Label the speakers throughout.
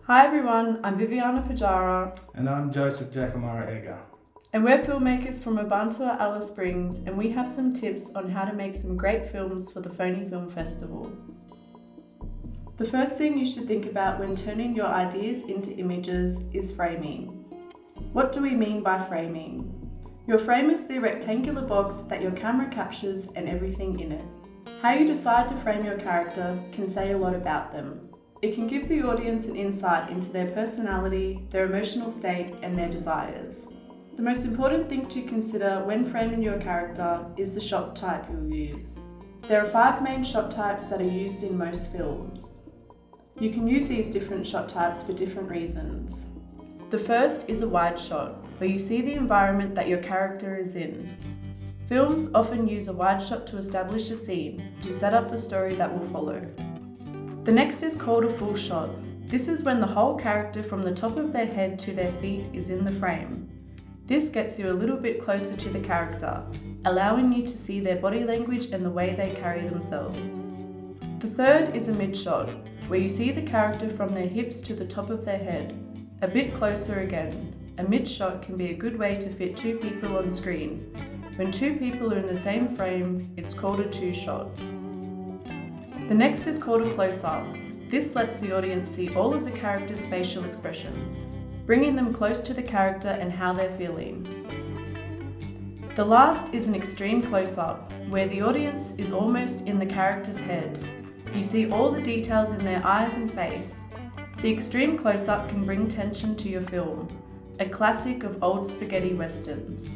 Speaker 1: Hi everyone, I'm Viviana Pajara.
Speaker 2: And I'm Joseph Jacamara Egger.
Speaker 1: And we're filmmakers from Abantua, Alice Springs, and we have some tips on how to make some great films for the Phoney Film Festival. The first thing you should think about when turning your ideas into images is framing. What do we mean by framing? Your frame is the rectangular box that your camera captures and everything in it. How you decide to frame your character can say a lot about them. It can give the audience an insight into their personality, their emotional state, and their desires. The most important thing to consider when framing your character is the shot type you'll use. There are 5 main shot types that are used in most films. You can use these different shot types for different reasons. The first is a wide shot, where you see the environment that your character is in. Films often use a wide shot to establish a scene, to set up the story that will follow. The next is called a full shot. This is when the whole character from the top of their head to their feet is in the frame. This gets you a little bit closer to the character, allowing you to see their body language and the way they carry themselves. The third is a mid shot, where you see the character from their hips to the top of their head, a bit closer again. A mid shot can be a good way to fit 2 people on screen. When 2 people are in the same frame, it's called a 2 shot. The next is called a close-up. This lets the audience see all of the character's facial expressions, bringing them close to the character and how they're feeling. The last is an extreme close-up, where the audience is almost in the character's head. You see all the details in their eyes and face. The extreme close-up can bring tension to your film, a classic of old spaghetti westerns.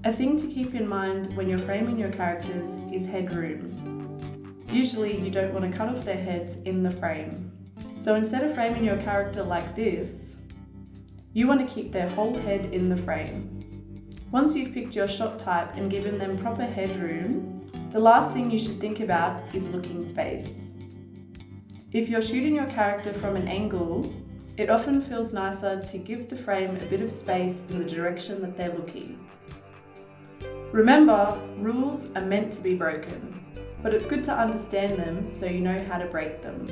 Speaker 1: A thing to keep in mind when you're framing your characters is headroom. Usually you don't want to cut off their heads in the frame. So instead of framing your character like this, you want to keep their whole head in the frame. Once you've picked your shot type and given them proper headroom, the last thing you should think about is looking space. If you're shooting your character from an angle, it often feels nicer to give the frame a bit of space in the direction that they're looking. Remember, rules are meant to be broken, but it's good to understand them so you know how to break them.